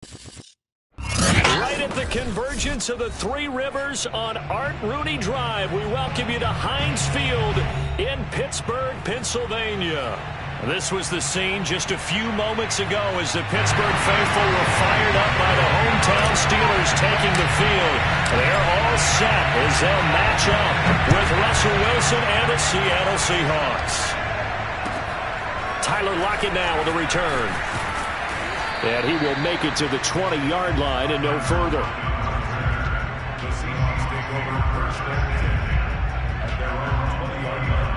Right at the convergence of the Three Rivers on Art Rooney Drive, we welcome you to Heinz Field in Pittsburgh, Pennsylvania. This was the scene just a few moments ago as the Pittsburgh faithful were fired up by the hometown Steelers taking the field. They're all set as they'll match up with Russell Wilson and the Seattle Seahawks. Tyler Lockett now with a return. And he will make it to the 20-yard line and no further. The Seahawks take over first and 10 at their own 20-yard line.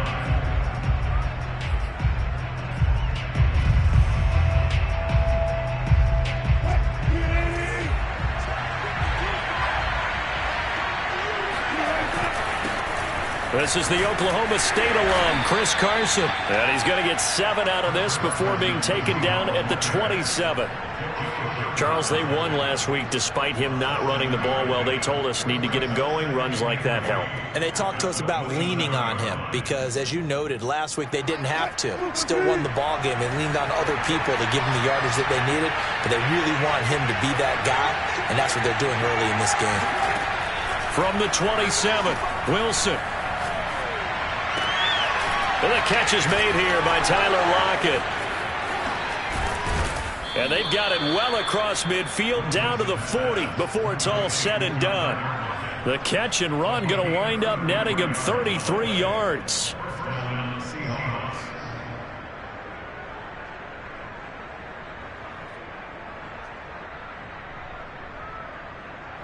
This is the Oklahoma State alum, Chris Carson. And he's going to get 7 out of this before being taken down at the 27. Charles, they won last week despite him not running the ball well. They told us need to get him going. Runs like that help. And they talked to us about leaning on him because, as you noted, last week they didn't have to. Still won the ball game. They leaned on other people to give them the yardage that they needed, but they really want him to be that guy, and that's what they're doing early in this game. From the 27, Wilson. And the catch is made here by Tyler Lockett. And they've got it well across midfield down to the 40 before it's all said and done. The catch and run going to wind up netting him 33 yards.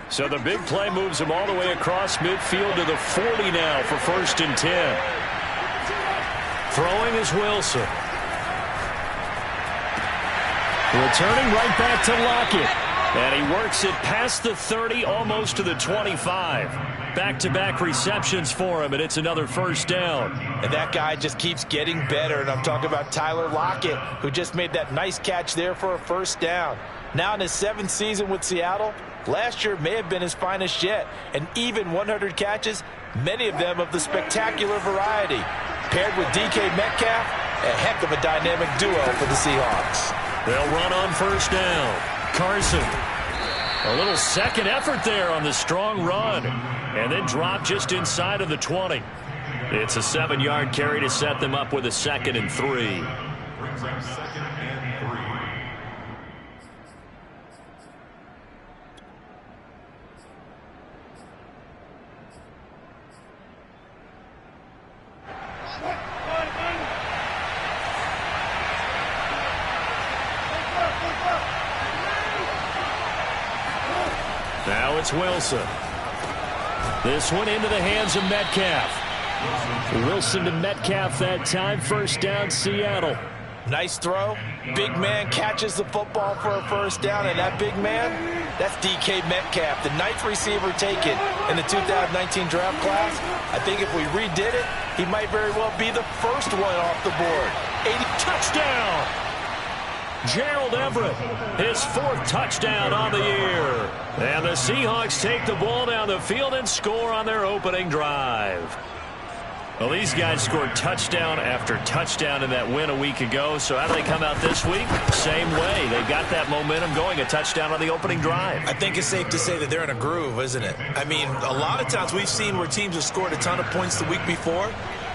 So the big play moves him all the way across midfield to the 40 now for 1st and 10. Throwing is Wilson. Returning right back to Lockett. And he works it past the 30, almost to the 25. Back-to-back receptions for him, and it's another first down. And that guy just keeps getting better, and I'm talking about Tyler Lockett, who just made that nice catch there for a first down. Now in his 7th season with Seattle, last year may have been his finest yet. And even 100 catches, many of them of the spectacular variety. Paired with DK Metcalf, a heck of a dynamic duo for the Seahawks. They'll run on first down. Carson. A little second effort there on the strong run. And then drop just inside of the 20. It's a 7-yard carry to set them up with a 2nd and 3. Brings up 2nd and 3. Now it's Wilson. This one into the hands of Metcalf. Wilson to Metcalf that time. First down, Seattle. Nice throw. Big man catches the football for a first down, and that big man, that's DK Metcalf, the 9th receiver taken in the 2019 draft class. I think if we redid it, he might very well be the first one off the board. 80 touchdown. Gerald Everett, his 4th touchdown on the year. And the Seahawks take the ball down the field and score on their opening drive. Well, these guys scored touchdown after touchdown in that win a week ago. So how do they come out this week? Same way. They've got that momentum going, a touchdown on the opening drive. I think it's safe to say that they're in a groove, isn't it? I mean, a lot of times we've seen where teams have scored a ton of points the week before.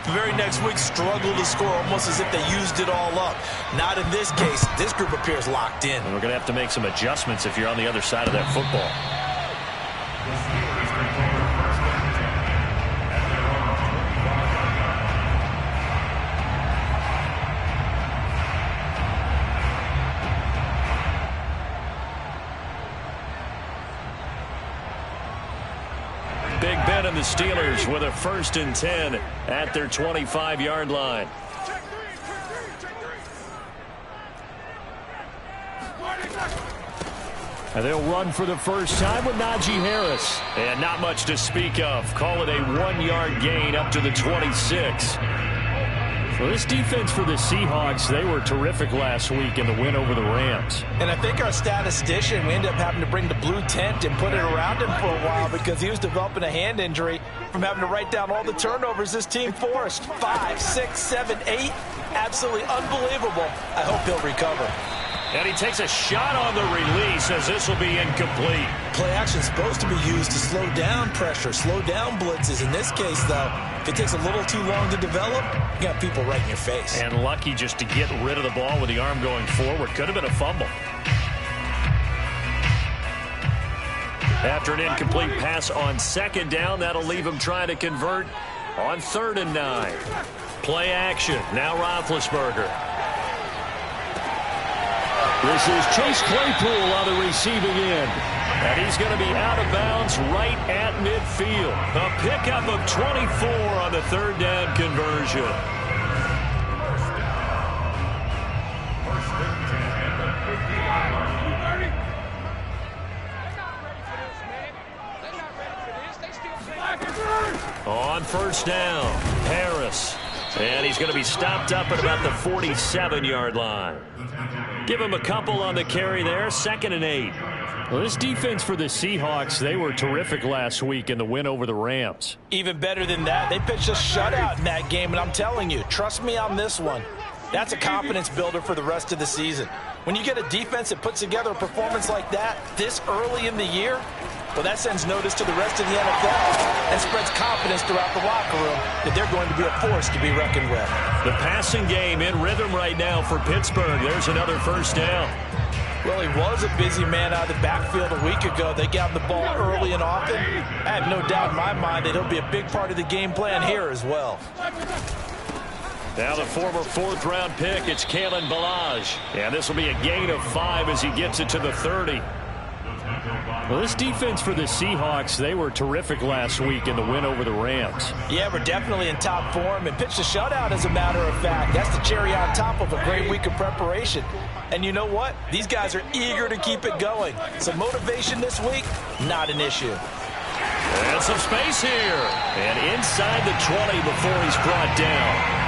The very next week struggled to score almost as if they used it all up. Not in this case. This group appears locked in. And we're going to have to make some adjustments if you're on the other side of that football. Big Ben and the Steelers with a 1st and 10 at their 25-yard line. And they'll run for the first time with Najee Harris. And not much to speak of. Call it a 1-yard gain up to the 26. Well, this defense for the Seahawks, they were terrific last week in the win over the Rams. And I think our statistician, we ended up having to bring the blue tent and put it around him for a while because he was developing a hand injury from having to write down all the turnovers this team forced. 5, 6, 7, 8. Absolutely unbelievable. I hope he'll recover. And he takes a shot on the release as this will be incomplete. Play action is supposed to be used to slow down pressure, slow down blitzes. In this case, though, if it takes a little too long to develop, you got people right in your face. And lucky just to get rid of the ball with the arm going forward. Could have been a fumble. After an incomplete pass on second down, that'll leave him trying to convert on 3rd and 9. Play action. Now Roethlisberger. This is Chase Claypool on the receiving end. And he's going to be out of bounds right at midfield. A pickup of 24 on the 3rd down conversion. On 1st down, Harris. And he's going to be stopped up at about the 47-yard line. Give him a couple on the carry there, 2nd and 8. Well, this defense for the Seahawks, they were terrific last week in the win over the Rams. Even better than that, they pitched a shutout in that game, and I'm telling you, trust me on this one. That's a confidence builder for the rest of the season. When you get a defense that puts together a performance like that this early in the year, well, that sends notice to the rest of the NFL and spreads confidence throughout the locker room that they're going to be a force to be reckoned with. The passing game in rhythm right now for Pittsburgh. There's another 1st down. Well, he was a busy man out of the backfield a week ago. They got him the ball early and often. I have no doubt in my mind that he'll be a big part of the game plan here as well. Now the former 4th-round pick, it's Kalen Ballage. And this will be a gain of 5 as he gets it to the 30. Well, this defense for the Seahawks, they were terrific last week in the win over the Rams. Yeah, we're definitely in top form and pitched a shutout, as a matter of fact. That's the cherry on top of a great week of preparation. And you know what? These guys are eager to keep it going. So motivation this week, not an issue. And some space here. And inside the 20 before he's brought down.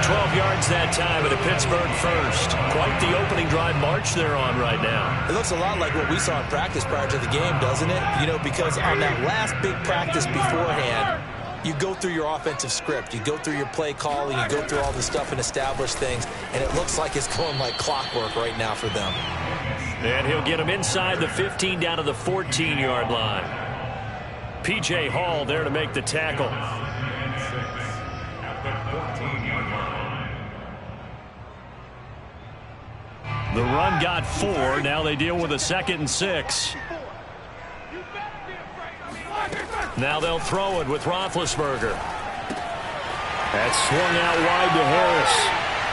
12 yards that time at a Pittsburgh first. Quite the opening drive march they're on right now. It looks a lot like what we saw in practice prior to the game, doesn't it? You know, because on that last big practice beforehand, you go through your offensive script. You go through your play calling. You go through all the stuff and establish things. And it looks like it's going like clockwork right now for them. And he'll get him inside the 15 down to the 14-yard line. P.J. Hall there to make the tackle. The run got 4. Now they deal with a 2nd and 6. Now they'll throw it with Roethlisberger. That's swung out wide to Harris.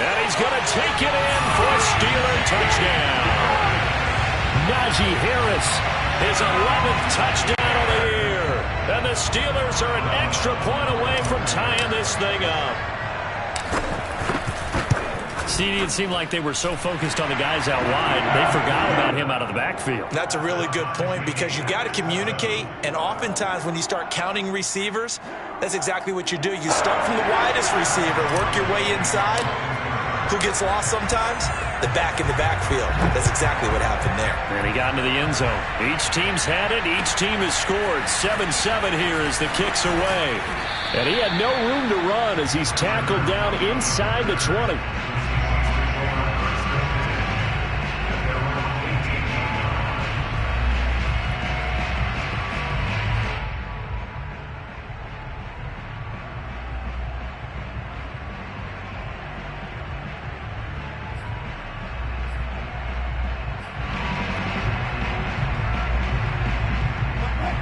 And he's going to take it in for a Steeler touchdown. Najee Harris, his 11th touchdown of the year. And the Steelers are an extra point away from tying this thing up. CD, it seemed like they were so focused on the guys out wide, they forgot about him out of the backfield. That's a really good point because you got to communicate, and oftentimes when you start counting receivers, that's exactly what you do. You start from the widest receiver, work your way inside. Who gets lost sometimes? The back in the backfield. That's exactly what happened there. And he got into the end zone. Each team's had it. Each team has scored. 7-7 here as the kick's away. And he had no room to run as he's tackled down inside the 20.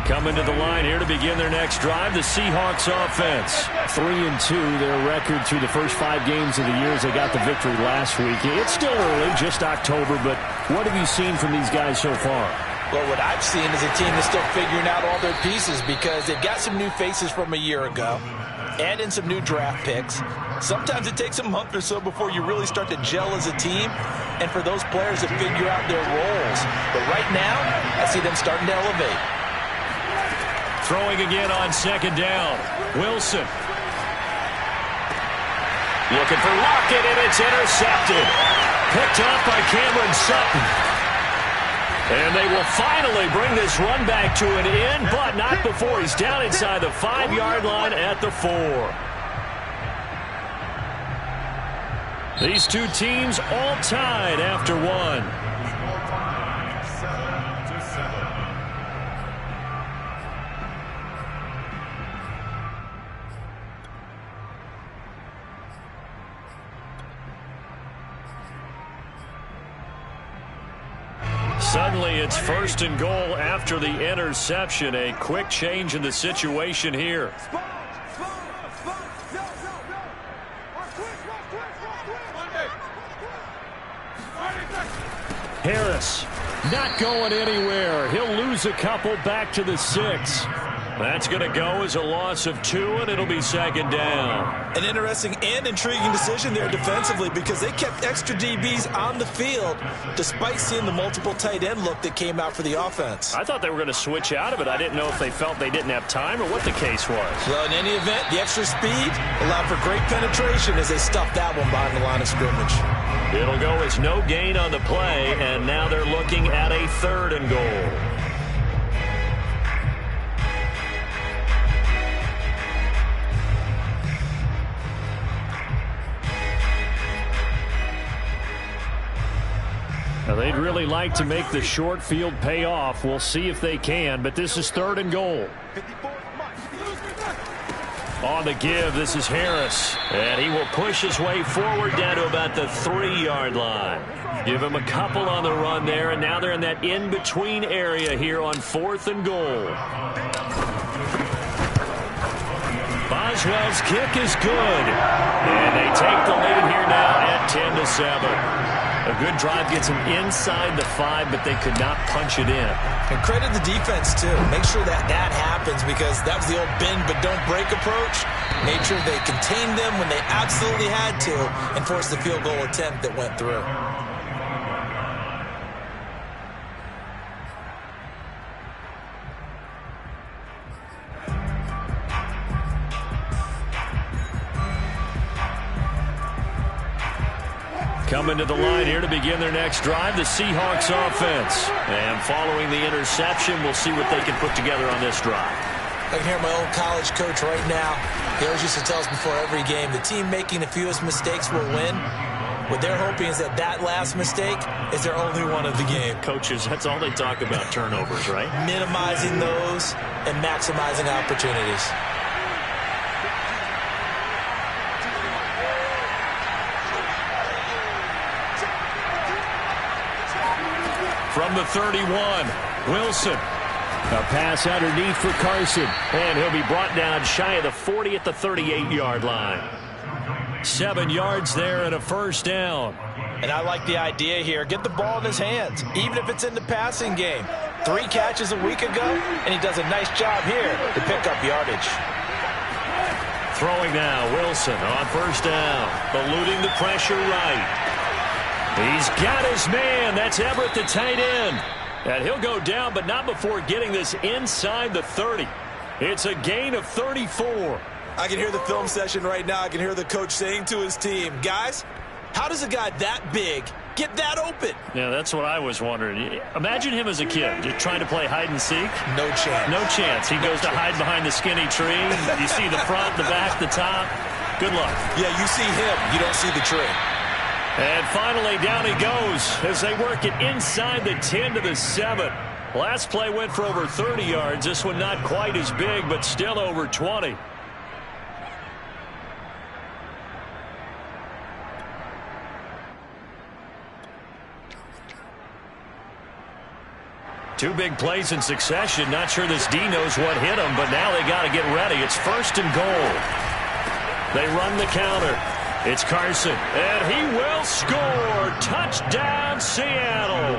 Coming to the line here to begin their next drive, the Seahawks offense. 3-2, their record through the first 5 games of the year as they got the victory last week. It's still early, just October, but what have you seen from these guys so far? Well, what I've seen is a team that's still figuring out all their pieces because they've got some new faces from a year ago and in some new draft picks. Sometimes it takes a month or so before you really start to gel as a team and for those players to figure out their roles. But right now, I see them starting to elevate. Throwing again on 2nd down. Wilson. Looking for Lockett, and it's intercepted. Picked up by Cameron Sutton. And they will finally bring this run back to an end, but not before he's down inside the 5-yard line at the 4. These two teams all tied after one. Suddenly, it's 1st and goal after the interception. A quick change in the situation here. Harris not going anywhere. He'll lose a couple back to the 6. That's going to go as a loss of 2, and it'll be 2nd down. An interesting and intriguing decision there defensively because they kept extra DBs on the field despite seeing the multiple tight end look that came out for the offense. I thought they were going to switch out of it. I didn't know if they felt they didn't have time or what the case was. Well, in any event, the extra speed allowed for great penetration as they stuffed that one behind the line of scrimmage. It'll go as no gain on the play, and now they're looking at a 3rd and goal. Now, they'd really like to make the short field pay off. We'll see if they can, but this is 3rd and goal. On the give, this is Harris, and he will push his way forward down to about the 3-yard line. Give him a couple on the run there, and now they're in that in-between area here on 4th and goal. Boswell's kick is good, and they take the lead here now at 10-7. A good drive gets them inside the 5, but they could not punch it in. And credit the defense, too. Make sure that happens because that was the old bend but don't break approach. Made sure they contained them when they absolutely had to and forced the field goal attempt that went through. Coming to the line here to begin their next drive, the Seahawks offense. And following the interception, we'll see what they can put together on this drive. I can hear my old college coach right now. He always used to tell us before every game, the team making the fewest mistakes will win. What they're hoping is that last mistake is their only one of the game. Coaches, that's all they talk about, turnovers, right? Minimizing those and maximizing opportunities. From the 31, Wilson. A pass underneath for Carson. And he'll be brought down shy of the 40 at the 38-yard line. 7 yards there and a 1st down. And I like the idea here. Get the ball in his hands, even if it's in the passing game. 3 catches a week ago, and he does a nice job here to pick up yardage. Throwing now, Wilson on 1st down. Eluding the pressure right. He's got his man. That's Everett, the tight end. And he'll go down, but not before getting this inside the 30. It's a gain of 34. I can hear the film session right now. I can hear the coach saying to his team, guys, how does a guy that big get that open? Yeah, that's what I was wondering. Imagine him as a kid, just trying to play hide and seek. No chance. No chance. He goes to hide behind the skinny tree. You see the front, the back, the top. Good luck. Yeah, you see him. You don't see the tree. And finally, down he goes as they work it inside the 10 to the 7. Last play went for over 30 yards. This one not quite as big, but still over 20. Two big plays in succession. Not sure this D knows what hit him, but now they got to get ready. It's 1st and goal. They run the counter. It's Carson, and he will score. Touchdown, Seattle.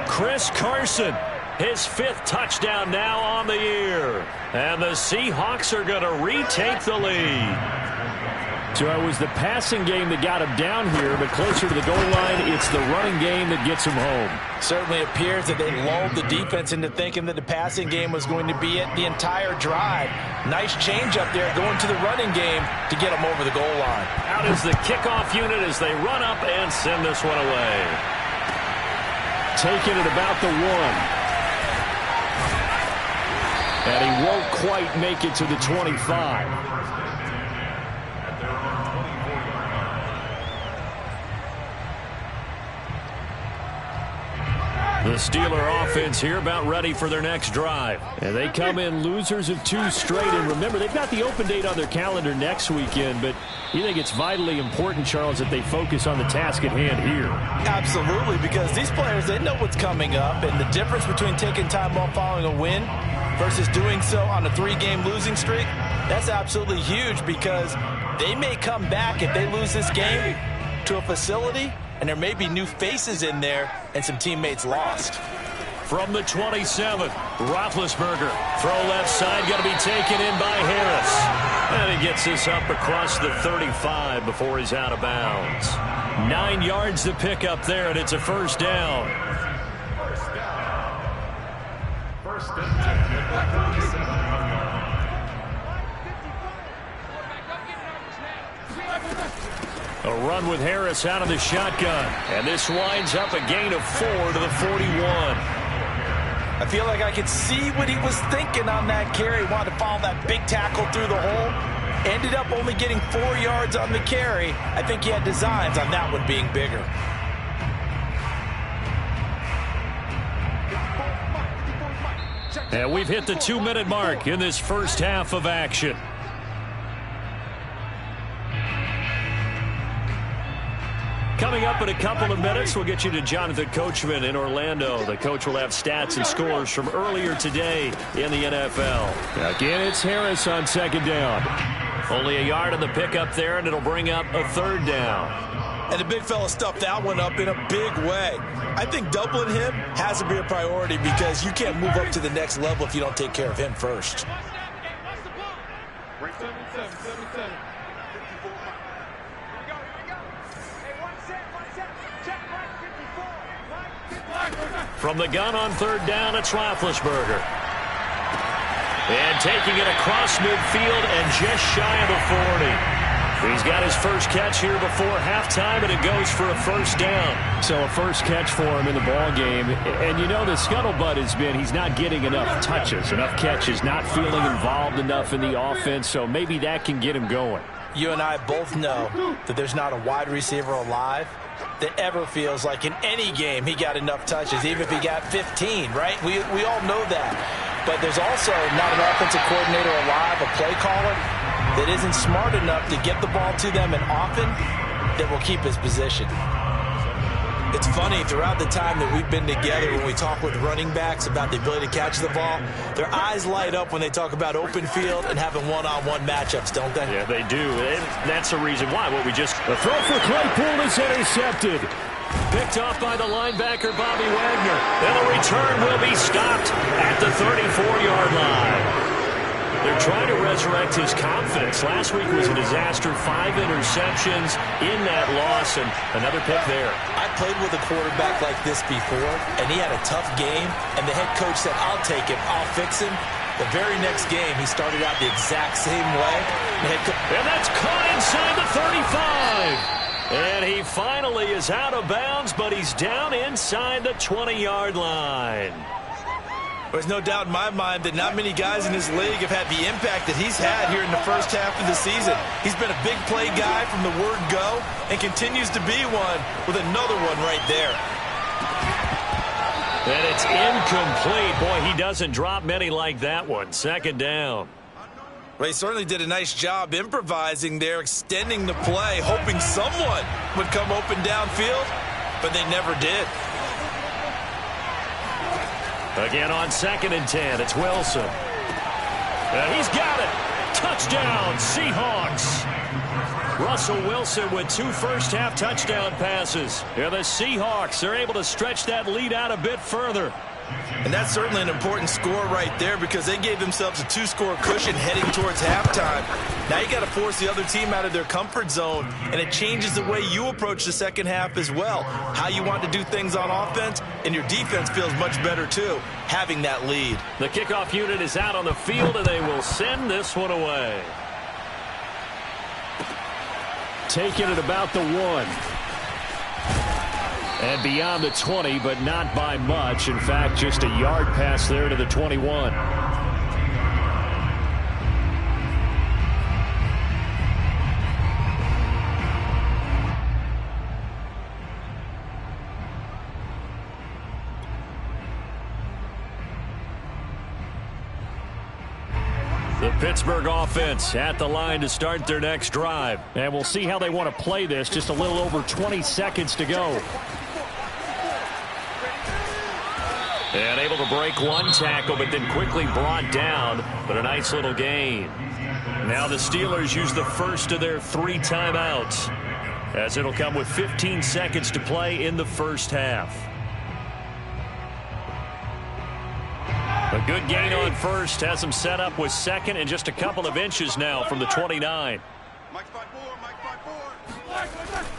Chris Carson, his 5th touchdown now on the year. And the Seahawks are going to retake the lead. So it was the passing game that got him down here, but closer to the goal line, it's the running game that gets him home. Certainly appears that they lulled the defense into thinking that the passing game was going to be it the entire drive. Nice change up there going to the running game to get them over the goal line. Out is the kickoff unit as they run up and send this one away. Taking it about the 1. And he won't quite make it to the 25. The Steeler offense here about ready for their next drive. And they come in losers of 2 straight. And remember, they've got the open date on their calendar next weekend. But you think it's vitally important, Charles, that they focus on the task at hand here? Absolutely, because these players, they know what's coming up. And the difference between taking time off following a win versus doing so on a 3-game losing streak, that's absolutely huge, because they may come back if they lose this game to a facility, and there may be new faces in there and some teammates lost. From the 27, Roethlisberger. Throw left side, going to be taken in by Harris. And he gets this up across the 35 before he's out of bounds. 9 yards to pick up there, and it's a first down. First down. A run with Harris out of the shotgun. And this winds up a gain of 4 to the 41. I feel like I could see what he was thinking on that carry. Wanted to follow that big tackle through the hole. Ended up only getting 4 yards on the carry. I think he had designs on that one being bigger. And we've hit the 2-minute mark in this first half of action. Coming up in a couple of minutes, we'll get you to Jonathan Coachman in Orlando. The coach will have stats and scores from earlier today in the NFL. Again, it's Harris on second down. Only a yard on the pickup there, and it'll bring up a third down. And the big fella stuffed that one up in a big way. I think doubling him has to be a priority, because you can't move up to the next level if you don't take care of him first. From the gun on third down, it's Roethlisberger. And taking it across midfield and just shy of the 40. He's got his first catch here before halftime, and it goes for a first down. So a first catch for him in the ball game. And you know the scuttlebutt has been he's not getting enough touches, enough catches, not feeling involved enough in the offense, so maybe that can get him going. You and I both know that there's not a wide receiver alive that ever feels like in any game he got enough touches, even if he got 15, right? We all know that. But there's also not an offensive coordinator alive, a play caller, that isn't smart enough to get the ball to them and often that will keep his position. It's funny, throughout the time that we've been together, when we talk with running backs about the ability to catch the ball, their eyes light up when they talk about open field and having one-on-one matchups, don't they? Yeah, they do. And that's the reason why. The throw for Claypool is intercepted. Picked off by the linebacker, Bobby Wagner. And the return will be stopped at the 34-yard line. They're trying to resurrect his confidence. Last week was a disaster. 5 interceptions in that loss, and another pick there. I played with a quarterback like this before, and he had a tough game, and the head coach said, I'll take him, I'll fix him. The very next game, he started out the exact same way. And that's caught inside the 35. And he finally is out of bounds, but he's down inside the 20-yard line. There's no doubt in my mind that not many guys in this league have had the impact that he's had here in the first half of the season. He's been a big play guy from the word go and continues to be one with another one right there. And it's incomplete. Boy, he doesn't drop many like that one. Second down. Well, he certainly did a nice job improvising there, extending the play, hoping someone would come open downfield, but they never did. Again on 2nd and 10, it's Wilson. He's got it. Touchdown, Seahawks. Russell Wilson with 2 first-half touchdown passes. And the Seahawks are able to stretch that lead out a bit further. And that's certainly an important score right there, because they gave themselves a 2-score cushion heading towards halftime. Now you got to force the other team out of their comfort zone, and it changes the way you approach the second half as well. How you want to do things on offense, and your defense feels much better too, having that lead. The kickoff unit is out on the field, and they will send this one away. Taking it about the 1. And beyond the 20, but not by much. In fact, just a yard pass there to the 21. The Pittsburgh offense at the line to start their next drive. And we'll see how they want to play this. Just a little over 20 seconds to go. And able to break one tackle, but then quickly brought down. But a nice little gain. Now the Steelers use the first of their 3 timeouts, as it'll come with 15 seconds to play in the first half. A good gain on first. Has them set up with second and just a couple of inches now from the 29.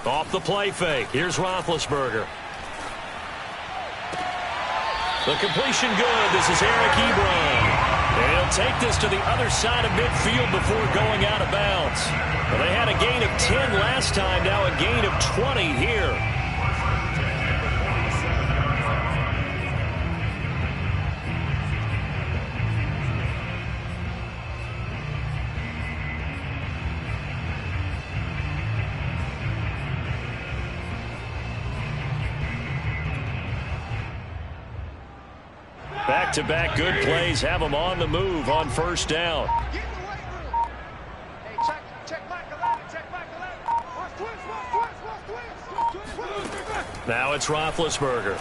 Off the play fake. Here's Roethlisberger. The completion good. This is Eric Ebron. And he'll take this to the other side of midfield before going out of bounds. Well, they had a gain of 10 last time. Now a gain of 20 here. Back-to-back good plays have them on the move on first down. Now it's Roethlisberger.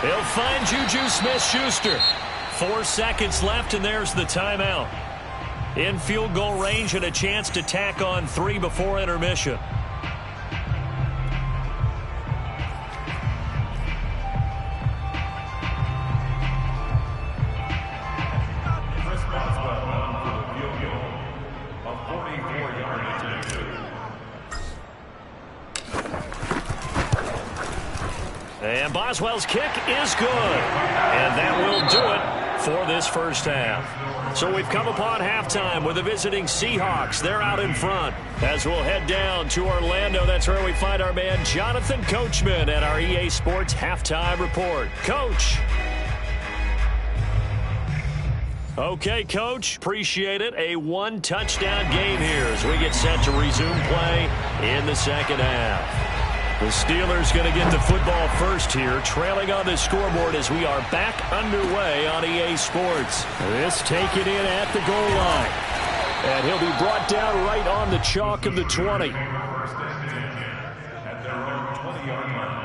He'll find Juju Smith-Schuster. 4 seconds left, and there's the timeout. In field goal range and a chance to tack on 3 before intermission. And Boswell's kick is good. And that will do it for this first half. So we've come upon halftime with the visiting Seahawks. They're out in front. As we'll head down to Orlando, that's where we find our man Jonathan Coachman at our EA Sports Halftime Report. Coach. Okay, Coach. Appreciate it. A 1-touchdown game here as we get set to resume play in the second half. The Steelers going to get the football first here, trailing on the scoreboard as we are back underway on EA Sports. This taken in at the goal line. And he'll be brought down right on the chalk of the 20. First and 10 at their own 20-yard line.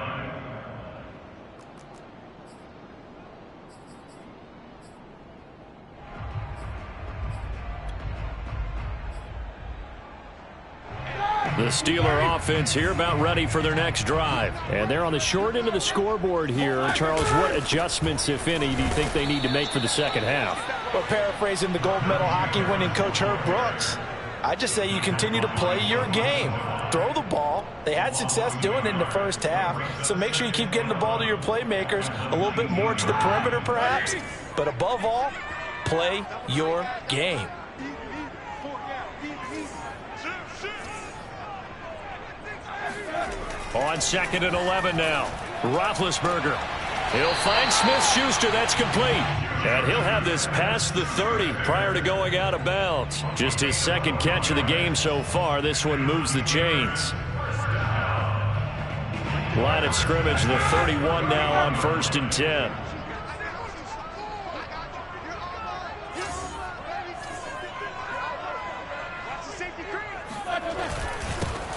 The Steeler offense here about ready for their next drive. And they're on the short end of the scoreboard here. Charles, what adjustments, if any, do you think they need to make for the second half? Well, paraphrasing the gold medal hockey winning coach Herb Brooks, I just say you continue to play your game. Throw the ball. They had success doing it in the first half, so make sure you keep getting the ball to your playmakers, a little bit more to the perimeter perhaps, but above all, play your game. On 2nd and 11 now. Roethlisberger. He'll find Smith-Schuster. That's complete. And he'll have this past the 30 prior to going out of bounds. Just his second catch of the game so far. This one moves the chains. Line of scrimmage, the 31 now on 1st and 10.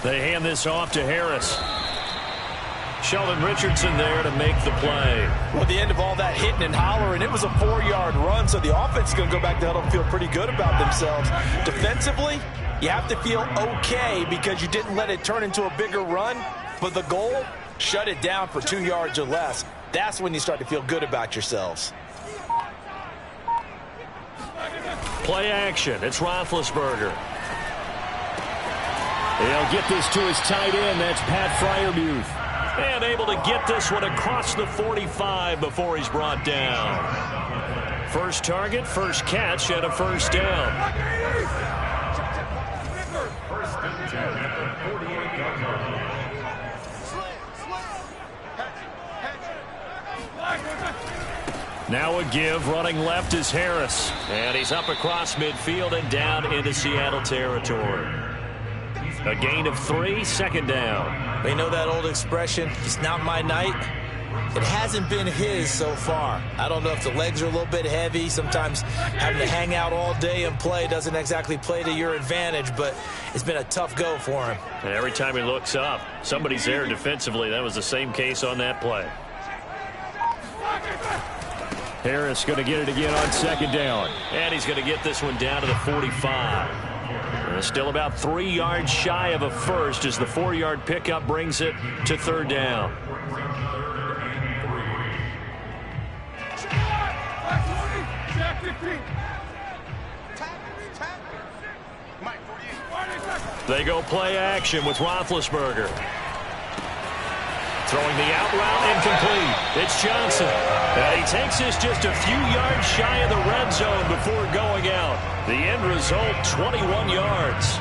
They hand this off to Harris. Sheldon Richardson there to make the play. Well, at the end of all that hitting and hollering, it was a 4-yard run, so the offense is going to go back to huddle and feel pretty good about themselves. Defensively, you have to feel okay because you didn't let it turn into a bigger run, but the goal, shut it down for 2 yards or less. That's when you start to feel good about yourselves. Play action. It's Roethlisberger. He'll get this to his tight end. That's Pat Freiermuth. And able to get this one across the 45 before he's brought down. First target, first catch, and a first down. First and 10 at the 48-yard line. Now a give. Running left is Harris. And he's up across midfield and down into Seattle territory. A gain of 3, second down. They know that old expression, it's not my night. It hasn't been his so far. I don't know if the legs are a little bit heavy. Sometimes having to hang out all day and play doesn't exactly play to your advantage, but it's been a tough go for him. And every time he looks up, somebody's there defensively. That was the same case on that play. Harris going to get it again on second down. And he's going to get this one down to the 45. Still about 3 yards shy of a first as the 4-yard pickup brings it to third down. They go play action with Roethlisberger. Throwing the out route incomplete. It's Johnson. And he takes this just a few yards shy of the red zone before going out. The end result, 21 yards.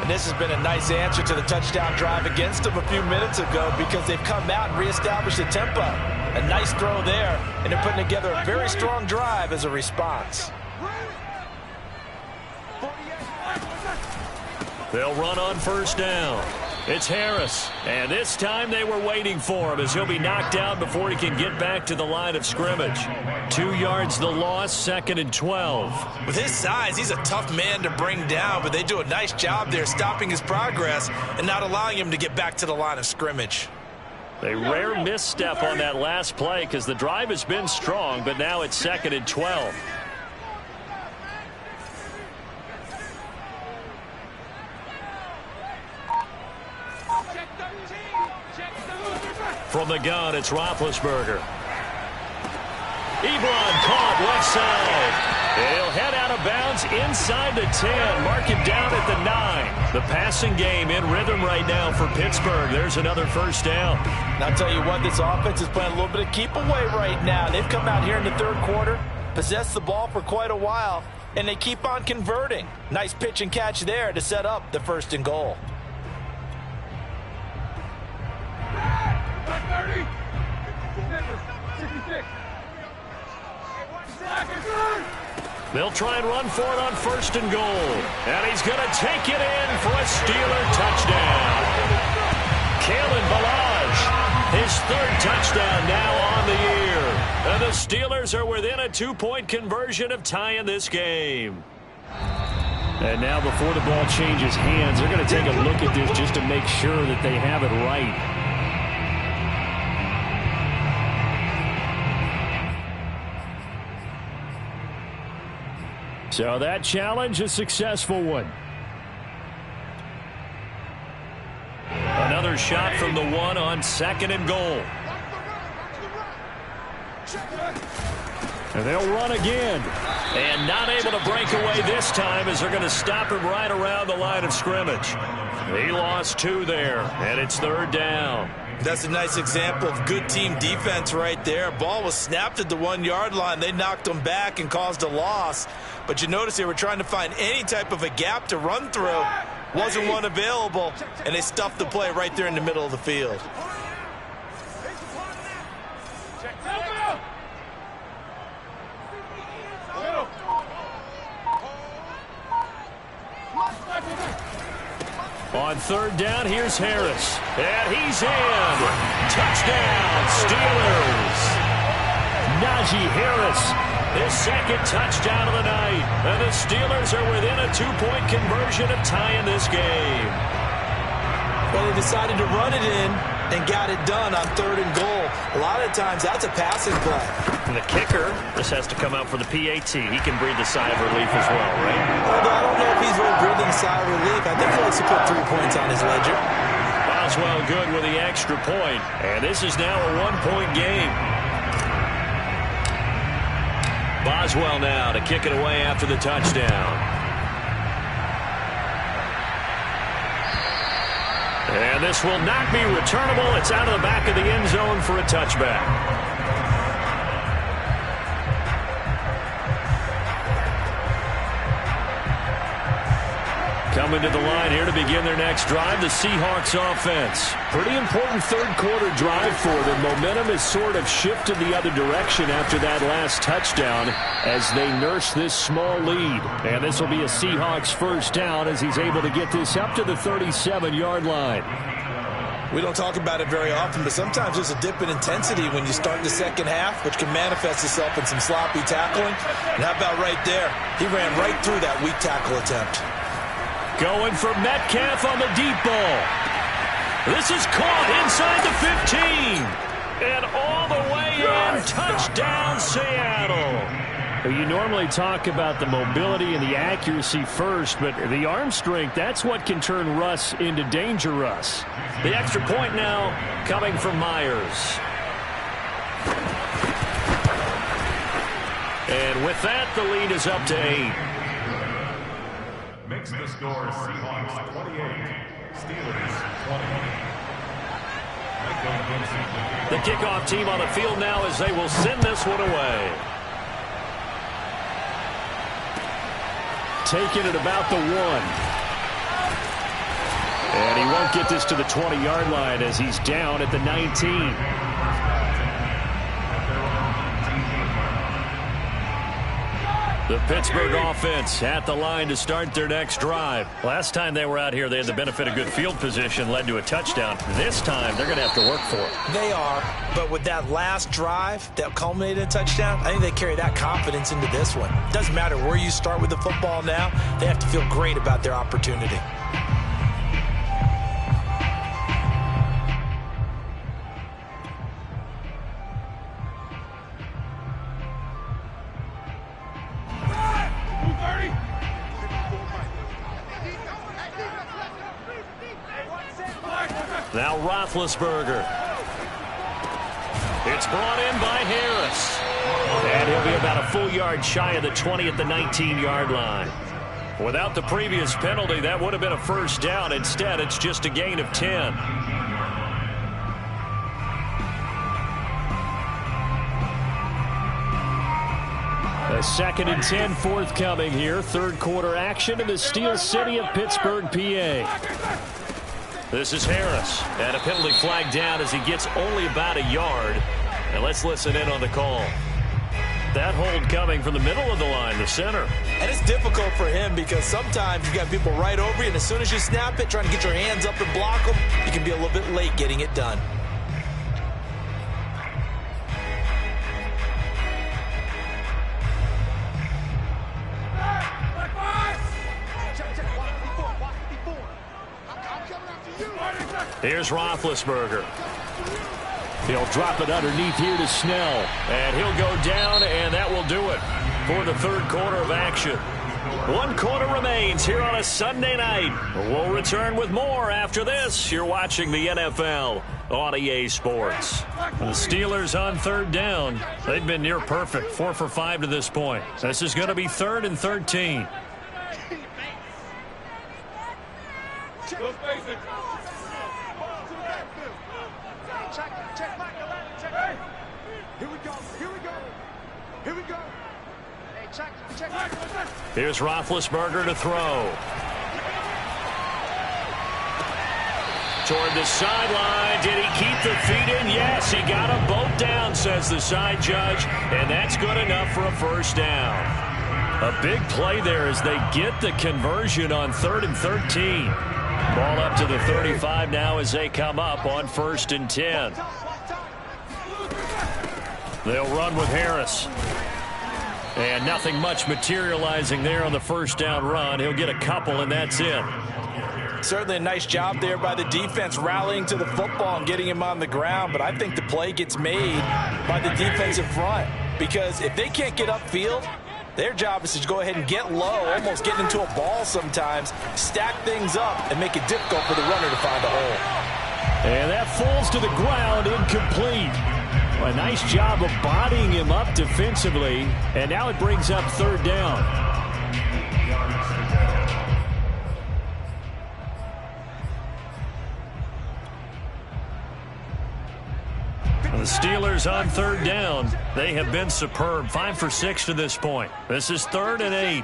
And this has been a nice answer to the touchdown drive against them a few minutes ago because they've come out and reestablished the tempo. A nice throw there, and they're putting together a very strong drive as a response. They'll run on first down. It's Harris. And this time they were waiting for him as he'll be knocked out before he can get back to the line of scrimmage. 2 yards the loss, 2nd and 12. With his size, he's a tough man to bring down, but they do a nice job there stopping his progress and not allowing him to get back to the line of scrimmage. A rare misstep on that last play because the drive has been strong, but now it's 2nd and 12. From the gun, it's Roethlisberger. Ebron caught left side. He'll head out of bounds inside the 10. Mark him down at the 9. The passing game in rhythm right now for Pittsburgh. There's another first down. And I'll tell you what, this offense is playing a little bit of keep away right now. They've come out here in the third quarter, possessed the ball for quite a while, and they keep on converting. Nice pitch and catch there to set up the 1st and goal. They'll try and run for it on 1st and goal. And he's going to take it in for a Steeler touchdown. Kalen Ballage, his 3rd touchdown now on the year. And the Steelers are within a 2-point conversion of tying this game. And now before the ball changes hands, they're going to take a look at this just to make sure that they have it right. So that challenge, a successful one. Another shot from the 1 on 2nd and goal. And they'll run again. And not able to break away this time as they're going to stop him right around the line of scrimmage. He lost 2 there, and it's 3rd down. That's a nice example of good team defense right there. Ball was snapped at the 1-yard line. They knocked him back and caused a loss. But you notice they were trying to find any type of a gap to run through. Wasn't one available, and they stuffed the play right there in the middle of the field. On 3rd down, here's Harris. And he's in. Touchdown, Steelers. Najee Harris, his 2nd touchdown of the night. And the Steelers are within a 2-point conversion of tying this game. Well, they decided to run it in and got it done on 3rd and goal. A lot of times, that's a passing play. And the kicker, this has to come out for the PAT. He can breathe a sigh of relief as well, right? Although I don't know if he's really breathing a sigh of relief. I think he likes to put 3 points on his ledger. Boswell good with the extra point. And this is now a 1-point game. Boswell now to kick it away after the touchdown. And this will not be returnable. It's out of the back of the end zone for a touchback. Coming to the line here to begin their next drive, the Seahawks offense. Pretty important 3rd quarter drive for them. Momentum has sort of shifted the other direction after that last touchdown as they nurse this small lead. And this will be a Seahawks 1st down as he's able to get this up to the 37-yard line. We don't talk about it very often, but sometimes there's a dip in intensity when you start the second half, which can manifest itself in some sloppy tackling. And how about right there? He ran right through that weak tackle attempt. Going for Metcalf on the deep ball. This is caught inside the 15. And all the way in. Touchdown, Seattle. You normally talk about the mobility and the accuracy first, but the arm strength, that's what can turn Russ into danger Russ. The extra point now coming from Myers. And with that, the lead is up to 8. Makes the score Seahawks 28, Steelers 20. The kickoff team on the field now as they will send this one away. Taking it about the 1. And he won't get this to the 20-yard line as he's down at the 19. The Pittsburgh offense at the line to start their next drive. Last time they were out here, they had the benefit of good field position, led to a touchdown. This time, they're going to have to work for it. They are, but with that last drive that culminated in a touchdown, I think they carry that confidence into this one. It doesn't matter where you start with the football now. They have to feel great about their opportunity. Now Roethlisberger. It's brought in by Harris. And he'll be about a full yard shy of the 20 at the 19-yard line. Without the previous penalty, that would have been a first down. Instead, it's just a gain of 10. A 2nd and 10 forthcoming here. Third quarter action in the Steel City of Pittsburgh, PA. This is Harris, and a penalty flag down as he gets only about a yard. And let's listen in on the call. That hold coming from the middle of the line, the center. And it's difficult for him because sometimes you got people right over you, and as soon as you snap it, trying to get your hands up and block them, you can be a little bit late getting it done. Here's Roethlisberger. He'll drop it underneath here to Snell. And he'll go down, and that will do it for the third quarter of action. 1 quarter remains here on a Sunday night. We'll return with more after this. You're watching the NFL on EA Sports. The Steelers on third down. They've been near perfect, 4 for 5 to this point. This is going to be 3rd and 13. Here's Roethlisberger to throw. Toward the sideline. Did he keep the feet in? Yes, he got them both down, says the side judge. And that's good enough for a first down. A big play there as they get the conversion on 3rd and 13. Ball up to the 35 now as they come up on 1st and 10. They'll run with Harris. And nothing much materializing there on the first down run. He'll get a couple, and that's it. Certainly a nice job there by the defense rallying to the football and getting him on the ground, but I think the play gets made by the defensive front because if they can't get upfield, their job is to go ahead and get low, almost get into a ball sometimes, stack things up, and make it difficult for the runner to find a hole. And that falls to the ground, incomplete. A nice job of bodying him up defensively, and now it brings up 3rd down. The Steelers on 3rd down. They have been superb, 5 for 6 to this point. This is 3rd and 8.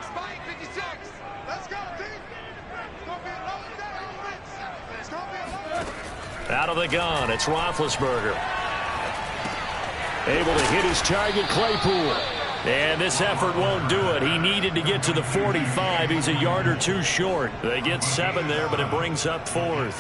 Out of the gun, it's Roethlisberger. Able to hit his target, Claypool. And this effort won't do it. He needed to get to the 45. He's a yard or 2 short. They get 7 there, but it brings up 4th.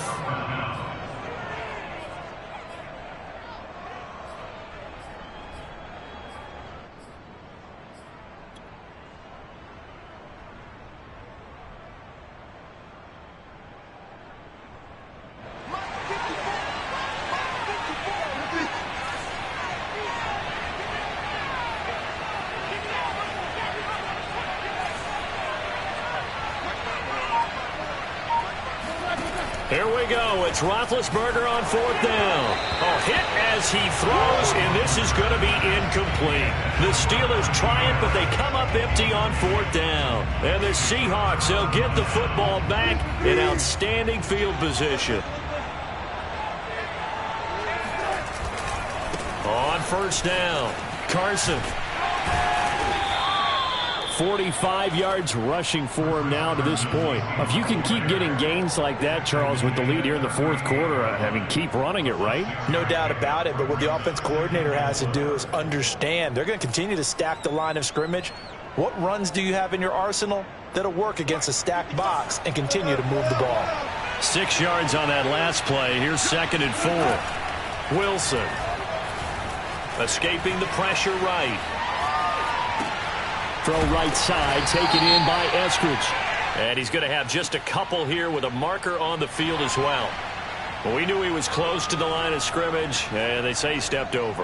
Here we go. It's Roethlisberger on 4th down. Oh, hit as he throws, and this is going to be incomplete. The Steelers try it, but they come up empty on 4th down. And the Seahawks, they'll get the football back in outstanding field position. On 1st down, Carson. 45 yards rushing for him now to this point. If you can keep getting gains like that, Charles, with the lead here in the 4th quarter, I mean, keep running it, right? No doubt about it, but what the offense coordinator has to do is understand. They're going to continue to stack the line of scrimmage. What runs do you have in your arsenal that'll work against a stacked box and continue to move the ball? 6 yards on that last play. Here's 2nd and 4. Wilson escaping the pressure right. Throw right side, taken in by Eskridge. And he's going to have just a couple here with a marker on the field as well. Well, we knew he was close to the line of scrimmage, and they say he stepped over.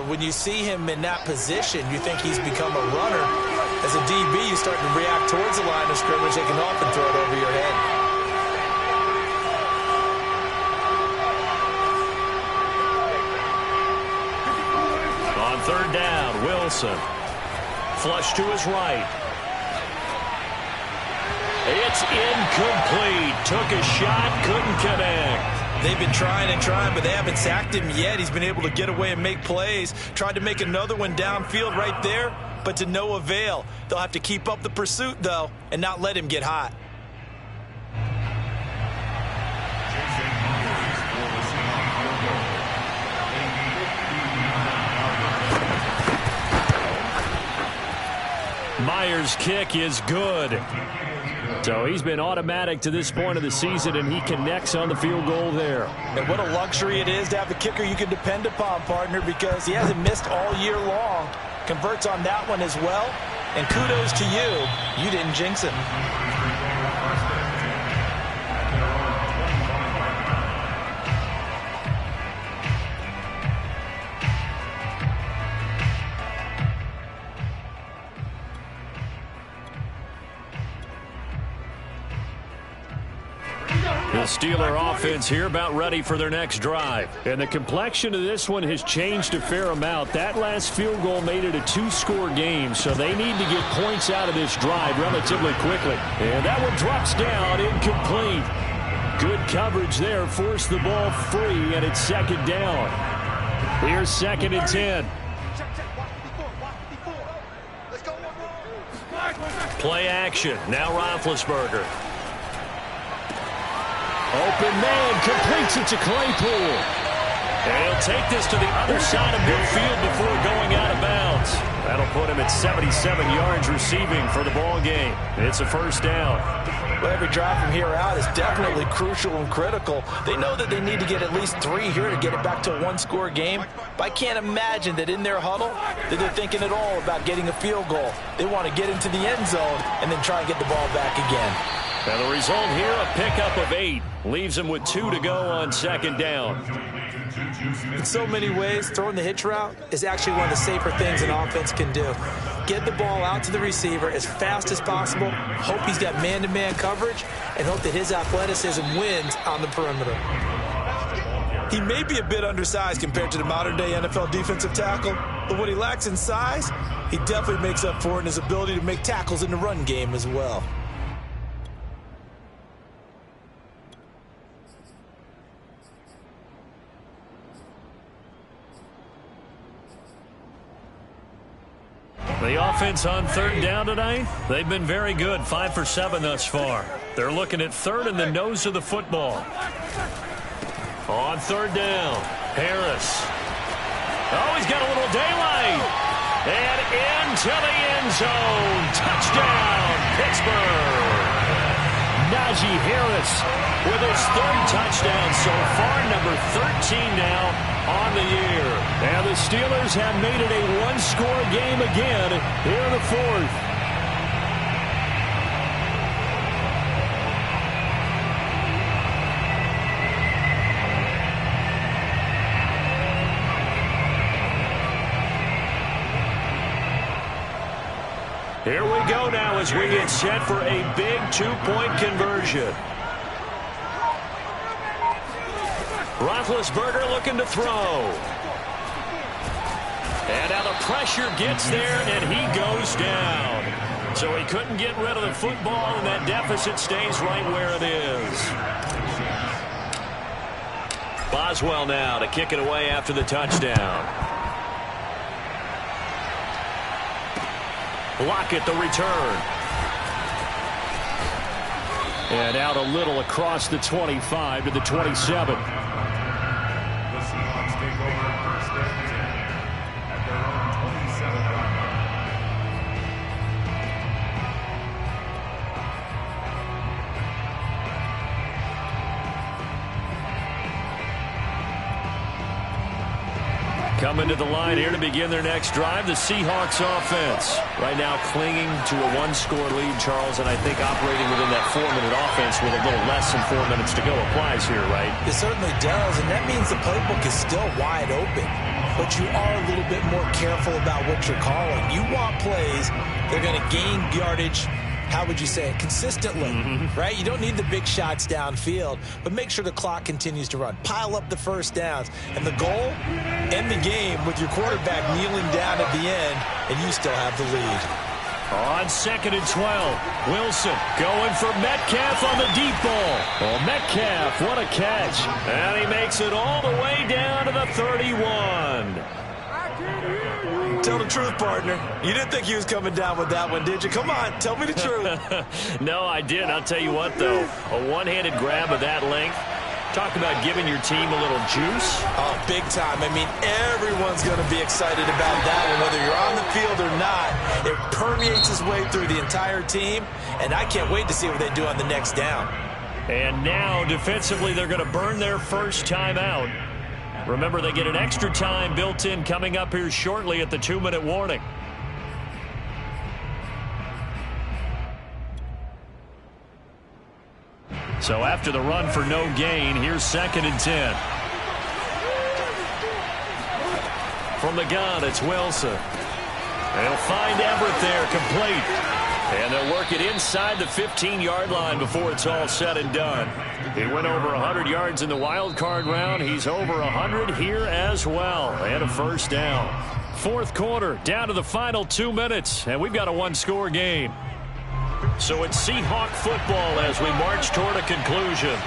When you see him in that position, you think he's become a runner. As a DB, you start to react towards the line of scrimmage. They can often throw it over your head. On 3rd down, Wilson. Flush to his right. It's incomplete. Took a shot, couldn't connect. They've been trying and trying, but they haven't sacked him yet. He's been able to get away and make plays. Tried to make another one downfield right there, but to no avail. They'll have to keep up the pursuit, though, and not let him get hot. Myers' kick is good. So he's been automatic to this point of the season, and he connects on the field goal there. And what a luxury it is to have a kicker you can depend upon, partner, because he hasn't missed all year long. Converts on that one as well. And kudos to you. You didn't jinx him. The Steeler offense here about ready for their next drive. And the complexion of this one has changed a fair amount. That last field goal made it a 2-score game, so they need to get points out of this drive relatively quickly. And that one drops down, incomplete. Good coverage there, forced the ball free, and it's 2nd down. Here's 2nd and 10. Play action. Now Roethlisberger. Open man, completes it to Claypool. And he'll take this to the other side of midfield before going out of bounds. That'll put him at 77 yards receiving for the ball game. It's a 1st down. Well, every drive from here out is definitely crucial and critical. They know that they need to get at least 3 here to get it back to a 1-score game. But I can't imagine that in their huddle that they're thinking at all about getting a field goal. They want to get into the end zone and then try and get the ball back again. And the result here, a pickup of 8. Leaves them with 2 to go on 2nd down. In so many ways, throwing the hitch route is actually one of the safer things an offense can do. Get the ball out to the receiver as fast as possible, hope he's got man-to-man coverage, and hope that his athleticism wins on the perimeter. He may be a bit undersized compared to the modern-day NFL defensive tackle, but what he lacks in size, he definitely makes up for it in his ability to make tackles in the run game as well. The offense on 3rd down tonight, they've been very good, 5 for 7 thus far. They're looking at 3rd in the nose of the football. On 3rd down, Harris. Oh, he's got a little daylight. And into the end zone. Touchdown, Pittsburgh. Najee Harris with his 3rd touchdown so far, number 13 now on the year. And the Steelers have made it a 1-score game again here in the 4th. Here we go now as we get set for a big 2-point conversion. Roethlisberger looking to throw. And now the pressure gets there, and he goes down. So he couldn't get rid of the football, and that deficit stays right where it is. Boswell now to kick it away after the touchdown. Lockett the return. And out a little across the 25 to the 27. The Seahawks take over first and 10 at their own 27-yard line. Coming to the line here to begin their next drive, the Seahawks offense. Right now clinging to a one-score lead, Charles, and I think operating within that 4-minute offense with a little less than 4 minutes to go applies here, right? It certainly does, and that means the playbook is still wide open. But you are a little bit more careful about what you're calling. You want plays, they're going to gain yardage, how would you say it, consistently, right? You don't need the big shots downfield, but make sure the clock continues to run. Pile up the first downs. And the goal, end the game with your quarterback kneeling down at the end, and you still have the lead. On 2nd and 12, Wilson going for Metcalf on the deep ball. Oh, Metcalf, what a catch. And he makes it all the way down to the 31. Tell the truth, partner. You didn't think he was coming down with that one, did you? Come on, tell me the truth. No, I didn't. I'll tell you what, though. A one-handed grab of that length. Talk about giving your team a little juice. Oh, big time. I mean, everyone's going to be excited about that one, whether you're on the field or not. It permeates its way through the entire team, and I can't wait to see what they do on the next down. And now, defensively, they're going to burn their first time out. Remember, they get an extra time built in coming up here shortly at the 2-minute warning. So after the run for no gain, here's 2nd and 10. From the gun, it's Wilson. They'll find Everett there, complete. And they'll work it inside the 15-yard line before it's all said and done. He went over 100 yards in the wild card round. He's over 100 here as well. And a first down. Fourth quarter, down to the final 2 minutes. And we've got a one-score game. So it's Seahawk football as we march toward a conclusion.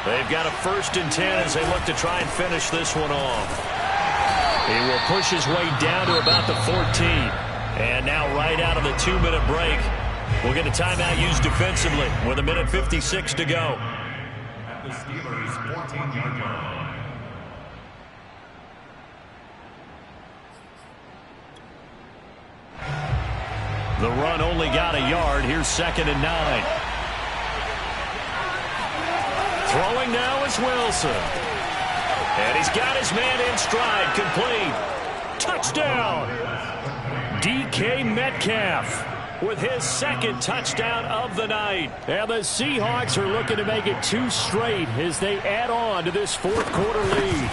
They've got a 1st and 10 as they look to try and finish this one off. He will push his way down to about the 14. And now right out of the 2-minute break, we'll get a timeout used defensively with 1:56 to go. At the Steelers' 14-yard line. The run only got a yard. Here's 2nd and 9. Throwing now is Wilson. And he's got his man in stride, complete. Touchdown! DK Metcalf with his 2nd touchdown of the night. And the Seahawks are looking to make it 2 straight as they add on to this 4th quarter lead.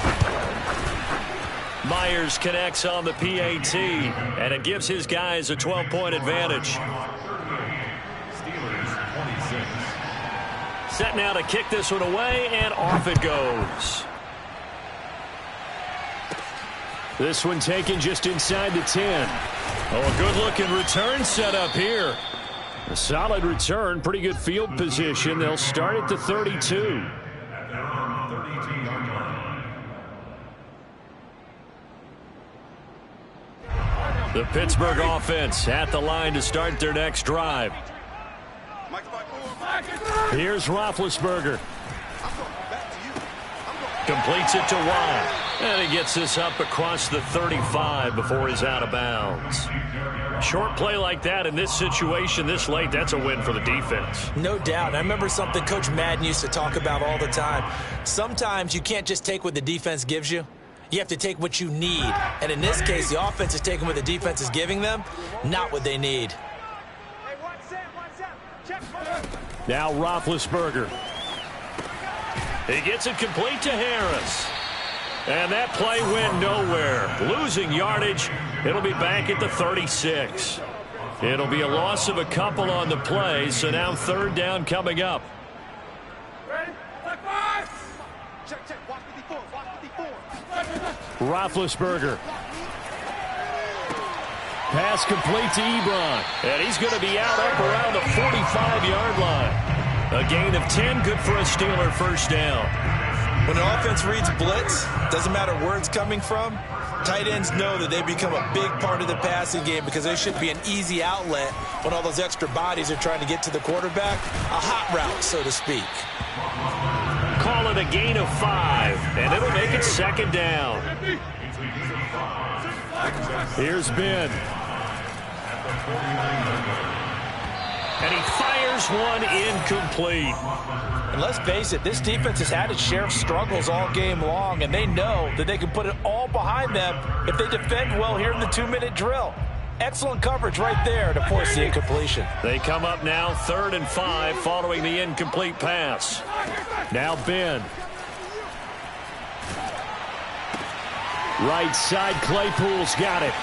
Myers connects on the PAT, and it gives his guys a 12-point advantage. Steelers 26. Set now to kick this one away, and off it goes. This one taken just inside the 10. Oh, a good-looking return set up here. A solid return, pretty good field position. They'll start at the 32. At their own 32-yard line. The Pittsburgh offense at the line to start their next drive. Here's Roethlisberger. Completes it to Watt. And he gets this up across the 35 before he's out of bounds. Short play like that in this situation this late, that's a win for the defense. No doubt. I remember something Coach Madden used to talk about all the time. Sometimes you can't just take what the defense gives you. You have to take what you need. And in this case, the offense is taking what the defense is giving them, not what they need. Now Roethlisberger. He gets it complete to Harris. And that play went nowhere. Losing yardage. It'll be back at the 36. It'll be a loss of a couple on the play, so now 3rd down coming up. Check. Watch me before. Roethlisberger. Pass complete to Ebron. And he's going to be out up around the 45-yard line. A gain of 10, good for a Steeler first down. When an offense reads blitz, doesn't matter where it's coming from, tight ends know that they become a big part of the passing game because they should be an easy outlet when all those extra bodies are trying to get to the quarterback. A hot route, so to speak. Call it a gain of 5, and it'll make it second down. Here's Ben. And he fires one incomplete. And let's face it, this defense has had its share of struggles all game long, and they know that they can put it all behind them if they defend well here in the 2-minute drill. Excellent coverage right there to force the incompletion. They come up now 3rd and 5 following the incomplete pass. Now Ben. Right side, Claypool's got it.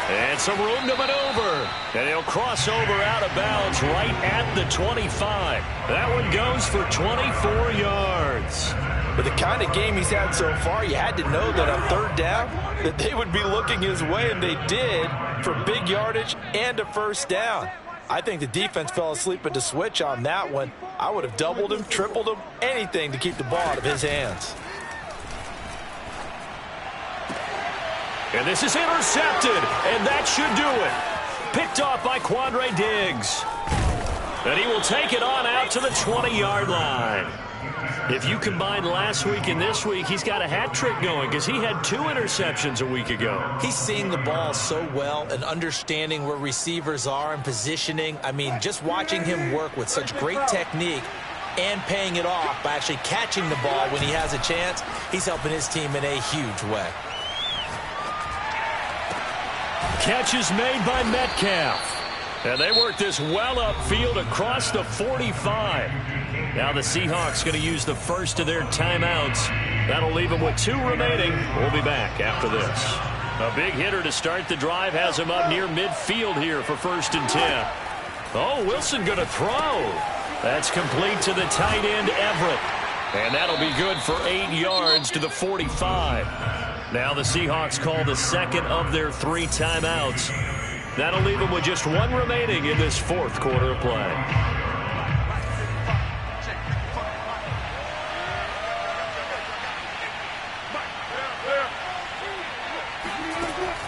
And some room to maneuver. And he'll cross over out of bounds right at the 25. That one goes for 24 yards. With the kind of game he's had so far, you had to know that on 3rd down that they would be looking his way, and they did, for big yardage and a first down. I think the defense fell asleep at the switch on that one. I would have doubled him, tripled him, anything to keep the ball out of his hands. And this is intercepted, and that should do it. Picked off by Quandre Diggs. And he will take it on out to the 20-yard line. If you combine last week and this week, he's got a hat trick going because he had 2 interceptions a week ago. He's seeing the ball so well and understanding where receivers are and positioning. I mean, just watching him work with such great technique and paying it off by actually catching the ball when he has a chance, he's helping his team in a huge way. Catch is made by Metcalf. And they work this well upfield across the 45. Now the Seahawks going to use the first of their timeouts. That'll leave them with 2 remaining. We'll be back after this. A big hitter to start the drive has him up near midfield here for 1st and 10. Oh, Wilson going to throw. That's complete to the tight end, Everett. And that'll be good for 8 yards to the 45. Now the Seahawks call the second of their 3 timeouts. That'll leave them with just 1 remaining in this 4th quarter of play.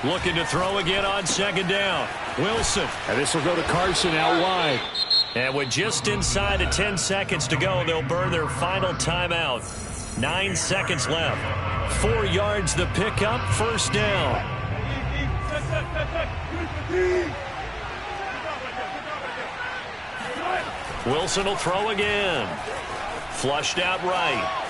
Looking to throw again on 2nd down. Wilson. And this will go to Carson out wide. And with just inside of 10 seconds to go, they'll burn their final timeout. 9 seconds left. 4 yards the pickup, 1st down. Wilson will throw again. Flushed out right.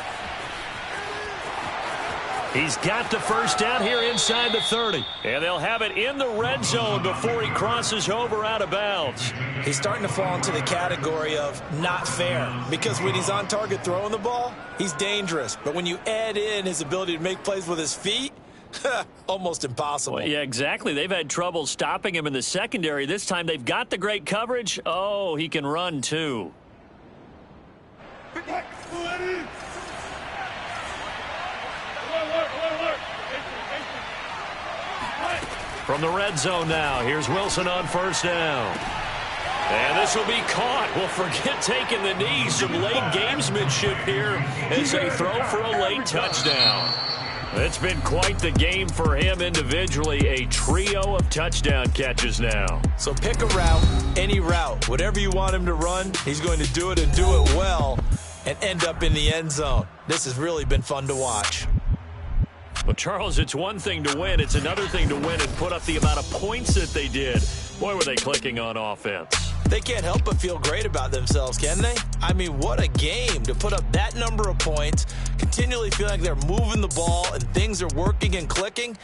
He's got the 1st down here inside the 30. And they'll have it in the red zone before he crosses over out of bounds. He's starting to fall into the category of not fair, because when he's on target throwing the ball, he's dangerous. But when you add in his ability to make plays with his feet, almost impossible. Well, yeah, exactly. They've had trouble stopping him in the secondary. This time they've got the great coverage. Oh, he can run too. From the red zone now, here's Wilson on 1st down. And this will be caught. Well, forget taking the knee. Some late gamesmanship here as they throw for a late touchdown. It's been quite the game for him individually. A trio of touchdown catches now. So pick a route, any route. Whatever you want him to run, he's going to do it and do it well and end up in the end zone. This has really been fun to watch. Well, Charles, it's one thing to win. It's another thing to win and put up the amount of points that they did. Boy, were they clicking on offense. They can't help but feel great about themselves, can they? I mean, what a game to put up that number of points, continually feel like they're moving the ball and things are working and clicking.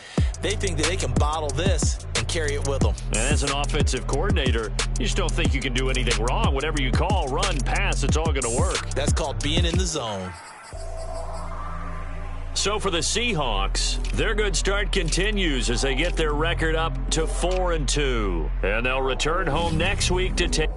They think that they can bottle this and carry it with them. And as an offensive coordinator, you just don't think you can do anything wrong. Whatever you call, run, pass, it's all going to work. That's called being in the zone. So for the Seahawks, their good start continues as they get their record up to 4-2. And they'll return home next week to take